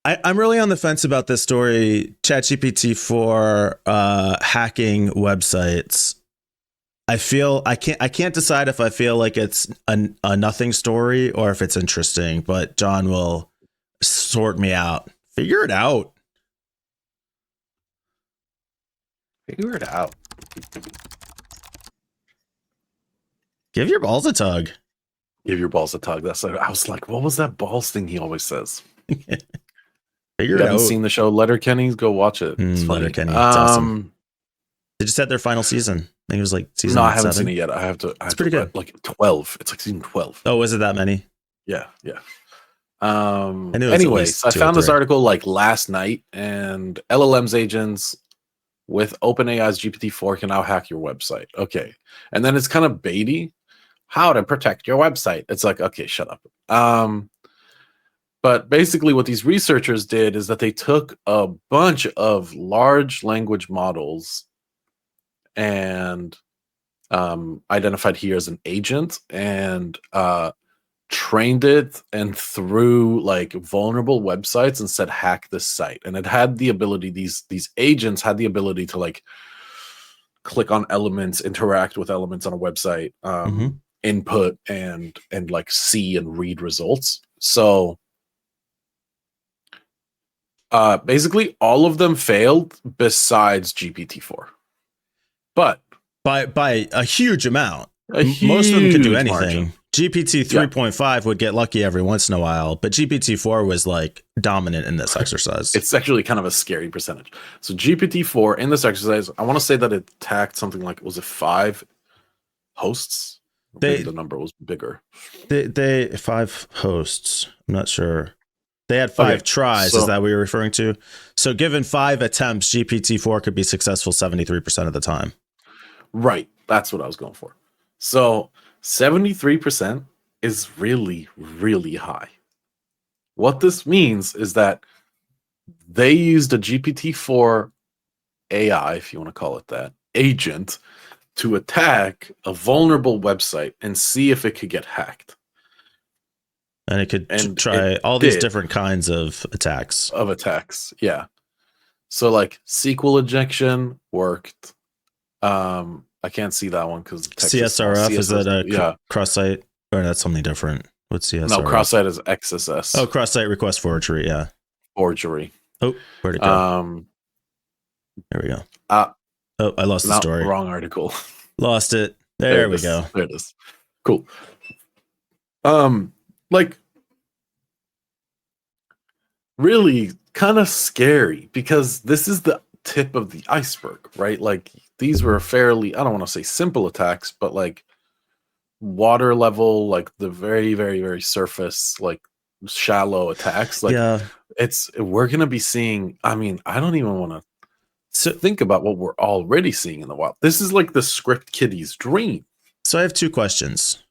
I'm really on the fence about this story. ChatGPT-4 hacking websites. I can't decide if I feel like it's a nothing story or if it's interesting, but John will sort me out. Figure it out. Figure it out. Give your balls a tug. Give your balls a tug. That's like, I was like, what was that balls thing he always says? Figure You it haven't out. seen the show Letterkenny? Go watch it. It's funny. Letterkenny, it's awesome. They just had their final season. I think it was like season. No, I haven't 7. seen it yet. I have to. It's pretty good. Like 12. It's like season 12. Oh, was it that many? Yeah. Anyways, I found this article like last night, and LLM's agents with OpenAI's GPT-4 can now hack your website. Okay, and then it's kind of baity. How to protect your website? It's like, okay, shut up. But basically, what these researchers did is that they took a bunch of large language models and identified here as an agent and trained it and through like vulnerable websites and said hack this site, and it had the ability, these agents had the ability to like click on elements, interact with elements on a website, input and like see and read results. So basically all of them failed besides GPT-4, but by a huge amount. Most of them could do anything. Margin. GPT 3.5 would get lucky every once in a while, but GPT-4 was like dominant in this exercise. It's actually kind of a scary percentage. So GPT-4 in this exercise, I want to say that it attacked something like, was it 5 hosts? Maybe the number was bigger. They 5 hosts. I'm not sure. They had 5 tries. So, is that what you're referring to? So given 5 attempts, GPT-4 could be successful 73% of the time. Right. That's what I was going for. So 73% is really, really high. What this means is that they used a GPT-4 AI, if you want to call it that, agent to attack a vulnerable website and see if it could get hacked. And it could try all these different kinds of attacks. Yeah. So like SQL injection worked. I can't see that one because CSRF is that a cross-site, or that's something different? What's CSRF? No, cross-site is XSS. Oh, cross-site request forgery. Yeah, forgery. Oh, where'd it go? There we go. Oh, I lost the story. Wrong article. Lost it. There we go. There it is. Cool. Like really kind of scary because this is the tip of the iceberg, right? Like these were fairly, I don't want to say simple attacks, but like water level, like the very, very, very surface, like shallow attacks. Like we're going to be seeing, I mean, I don't even want to think about what we're already seeing in the wild. This is like the script kiddie's dream. So I have 2 questions.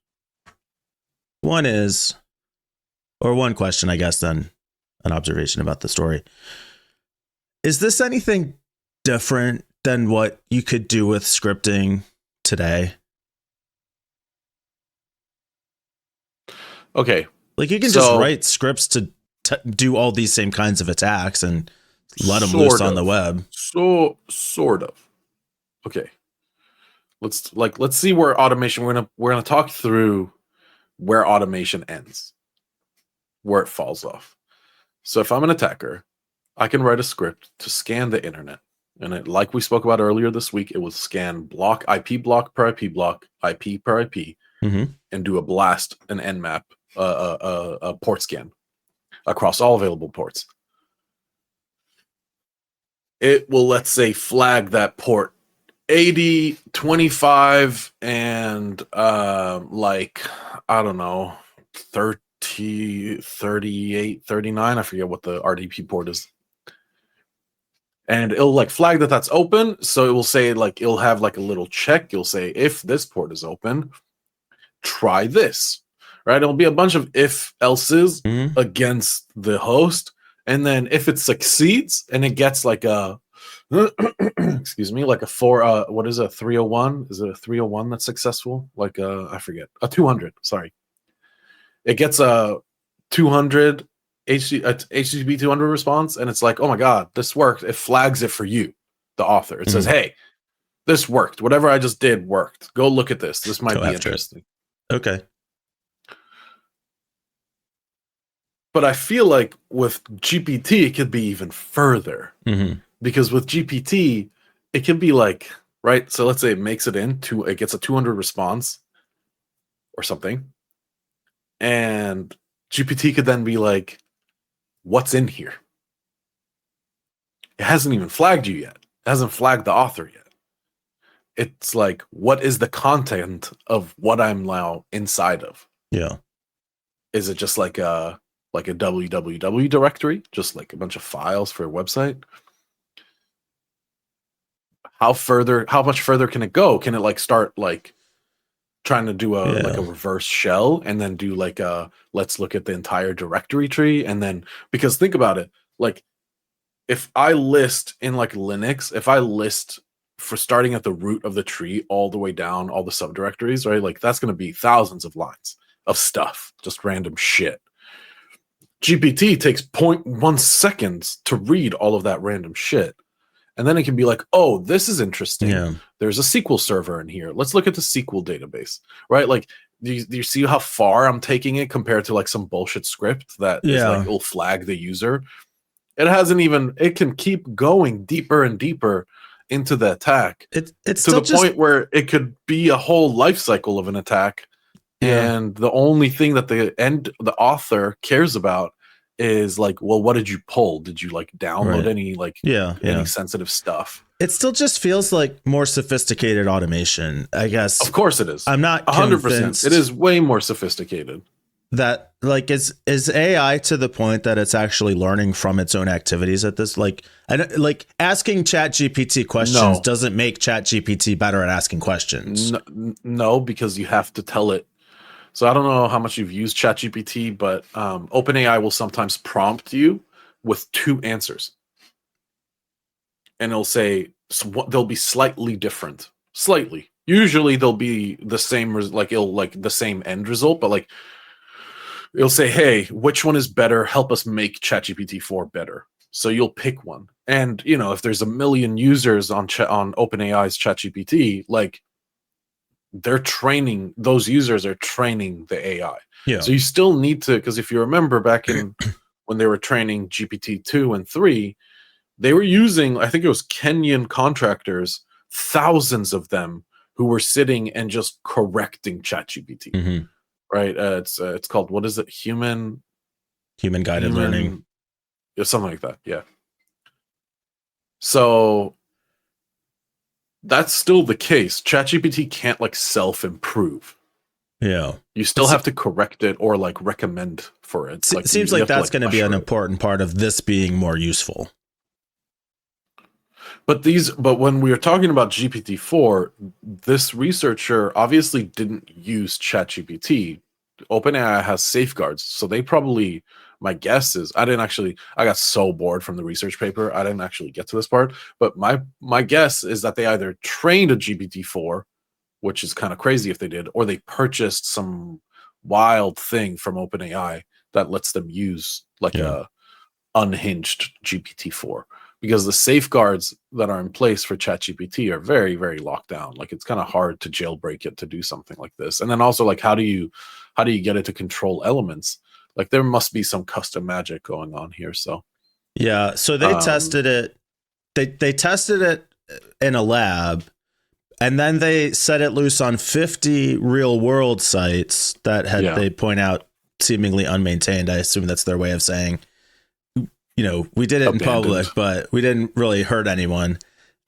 One question, I guess, then an observation about the story. Is this anything different than what you could do with scripting today? Okay. Like you can just write scripts to do all these same kinds of attacks and let them loose on the web. So sort of. Okay. Let's see where automation, we're gonna talk through where automation ends, where it falls off. So if I'm an attacker, I can write a script to scan the internet. And it, like we spoke about earlier this week, it will scan IP block per IP block, IP per IP, and do a blast, an nmap, a port scan across all available ports. It will, let's say, flag that port 80, 25, and like, I don't know, 30, 38, 39. I forget what the RDP port is. And it'll like flag that that's open. So it will say, like, it'll have like a little check. You'll say, if this port is open, try this, right? It'll be a bunch of if else's against the host. And then if it succeeds and it gets like a, excuse me, like a 4, what is a 301? Is it a 301 that's successful? Like I forget, a 200, sorry. It gets a 200 HTTP 200 response, and it's like, oh my god, this worked. It flags it for you, the author. It says, hey, this worked. Whatever I just did worked. Go look at this. This might be interesting. Okay. But I feel like with GPT, it could be even further. Because with GPT, it can be like, right? So let's say it makes it it gets a 200 response or something. And GPT could then be like, what's in here? It hasn't even flagged you yet. It hasn't flagged the author yet. It's like, what is the content of what I'm now inside of? Yeah. Is it just like a www directory, just like a bunch of files for a website? How much further can it go? Can it like start like trying to do like a reverse shell and then do like let's look at the entire directory tree? And then, because think about it, like if I list in like Linux, if I list for starting at the root of the tree all the way down all the subdirectories, right? Like that's going to be thousands of lines of stuff, just random shit. GPT takes 0.1 seconds to read all of that random shit. And then it can be like, oh, this is interesting. Yeah. There's a SQL server in here. Let's look at the SQL database, right? Like, do you see how far I'm taking it compared to like some bullshit script that is like, will flag the user? It can keep going deeper and deeper into the attack. It's to the point where it could be a whole life cycle of an attack. Yeah. And the only thing that the author cares about is like, well, what did you pull? Did you like download any like any sensitive stuff? It still just feels like more sophisticated automation, I guess. Of course it is. I'm not 100%. It is way more sophisticated. That like is AI to the point that it's actually learning from its own activities at this? Like, asking ChatGPT questions doesn't make ChatGPT better at asking questions. No, because you have to tell it. So I don't know how much you've used ChatGPT, but OpenAI will sometimes prompt you with 2 answers. And it'll say, they'll be slightly different. Slightly. Usually they'll be the same, the same end result, but like, it'll say, hey, which one is better? Help us make ChatGPT-4 better. So you'll pick one. And, you know, if there's a million users on OpenAI's ChatGPT, like, those users are training the AI. Yeah. So you still need to, because if you remember back in when they were training GPT-2 and 3, they were using, I think it was Kenyan contractors, thousands of them, who were sitting and just correcting ChatGPT. Right? It's called, what is it? Human guided learning. Yeah, something like that. Yeah. So that's still the case. ChatGPT can't like self-improve. Yeah. You still have to correct it or like recommend for it. It seems like that's going to be an important part of this being more useful. But when we were talking about GPT-4, this researcher obviously didn't use ChatGPT. OpenAI has safeguards, so they probably, my guess is, I got so bored from the research paper, I didn't actually get to this part, but my guess is that they either trained a GPT-4, which is kind of crazy if they did, or they purchased some wild thing from OpenAI that lets them use like a unhinged GPT-4. Because the safeguards that are in place for ChatGPT are very, very locked down. Like it's kind of hard to jailbreak it to do something like this. And then also like how do you get it to control elements? Like there must be some custom magic going on here. So yeah, so they tested it. They tested it in a lab, and then they set it loose on 50 real world sites that had they point out seemingly unmaintained. I assume that's their way of saying, you know, we did it in public, but we didn't really hurt anyone.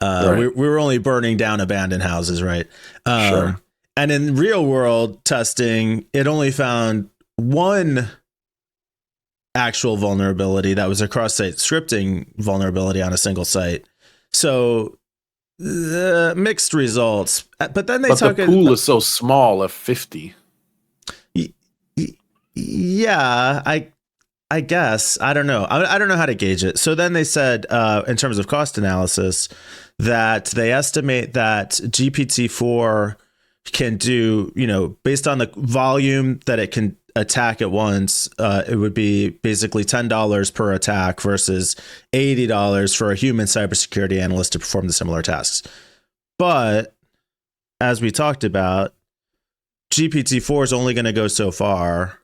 Right. We were only burning down abandoned houses, right? Sure. And in real world testing, it only found one actual vulnerability that was a cross-site scripting vulnerability on a single site. So mixed results. But then the pool is so small at 50. Yeah, I guess. I don't know. I don't know how to gauge it. So then they said, in terms of cost analysis, that they estimate that GPT-4 can do, you know, based on the volume that it can attack at once, it would be basically $10 per attack versus $80 for a human cybersecurity analyst to perform the similar tasks. But as we talked about, GPT-4 is only going to go so far.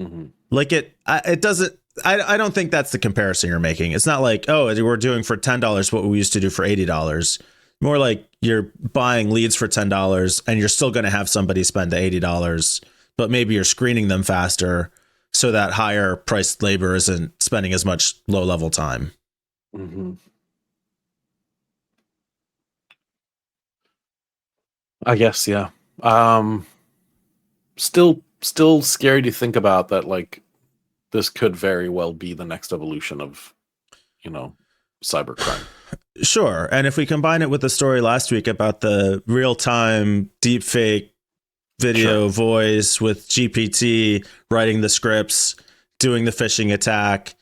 Mm-hmm. Like it doesn't. I don't think that's the comparison you're making. It's not like, oh, we're doing for $10 what we used to do for $80. More like you're buying leads for $10 and you're still going to have somebody spend the $80, but maybe you're screening them faster so that higher priced labor isn't spending as much low level time. Mm-hmm. I guess, yeah. Still scary to think about that, like, this could very well be the next evolution of, cybercrime. Sure. And if we combine it with the story last week about the real-time deepfake video voice with GPT writing the scripts, doing the phishing attack,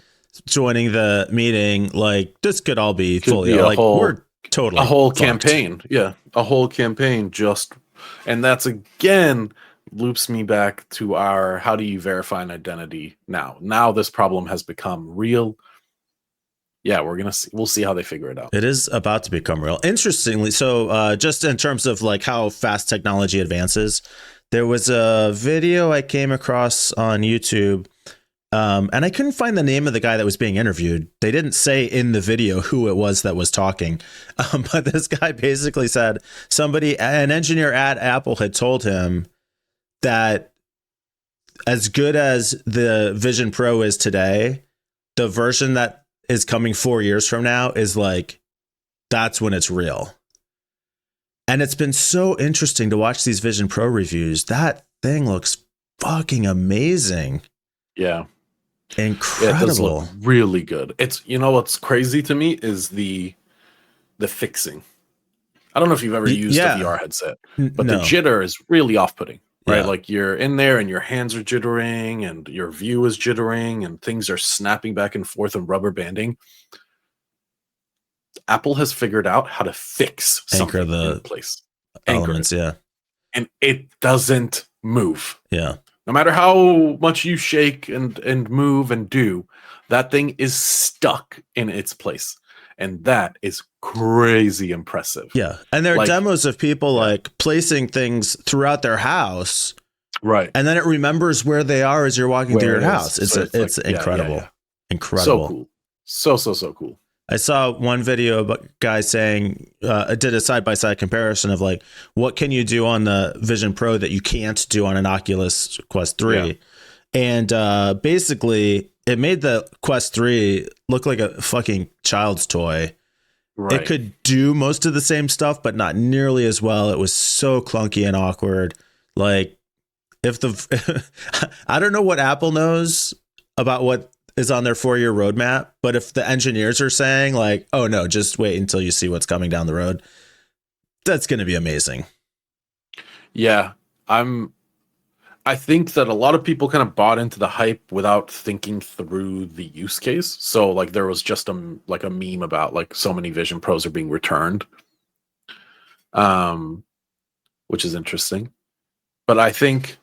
joining the meeting, like this could all be fully like we're totally a whole fucked. Campaign. Yeah. A whole campaign and that's again loops me back to our how do you verify an identity now? Now this problem has become real. Yeah, we'll see how they figure it out. It is about to become real. Interestingly, so just in terms of like how fast technology advances, there was a video I came across on YouTube, and I couldn't find the name of the guy that was being interviewed. They didn't say in the video who it was that was talking, but this guy basically said an engineer at Apple had told him that as good as the Vision Pro is today, the version that is coming 4 years from now is like, that's when it's real. And it's been so interesting to watch these Vision Pro reviews. That thing looks fucking amazing. Yeah. Incredible. It does look really good. It's, what's crazy to me is the fixing. I don't know if you've ever used a VR headset, but the jitter is really off-putting. Right, yeah. Like you're in there and your hands are jittering and your view is jittering and things are snapping back and forth and rubber banding. Apple has figured out how to fix something in place. Elements, yeah. And it doesn't move. Yeah. No matter how much you shake and move and do, that thing is stuck in its place. And that is crazy impressive. Yeah. And there are demos of people like placing things throughout their house. Right. And then it remembers where they are as you're walking through your house. It's incredible. Yeah. Incredible. So cool. So cool. I saw one video of a guy saying, did a side-by-side comparison of like, what can you do on the Vision Pro that you can't do on an Oculus Quest 3? Yeah. And basically, it made the Quest 3 look like a fucking child's toy. Right. It could do most of the same stuff, but not nearly as well. It was so clunky and awkward. Like, I don't know what Apple knows about what is on their 4-year roadmap, but if the engineers are saying like, oh no, just wait until you see what's coming down the road, that's going to be amazing. Yeah, I think that a lot of people kind of bought into the hype without thinking through the use case. So like there was just a meme about like so many Vision Pros are being returned, which is interesting. But I think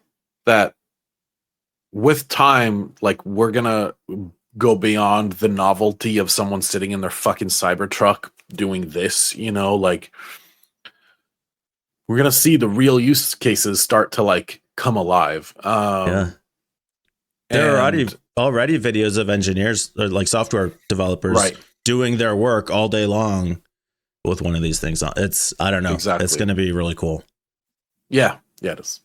that with time, like we're gonna go beyond the novelty of someone sitting in their fucking Cybertruck doing this, like we're gonna see the real use cases start to like come alive. Yeah, there are already videos of engineers or like software developers doing their work all day long with one of these things on. I don't know. Exactly. It's going to be really cool. Yeah, it is.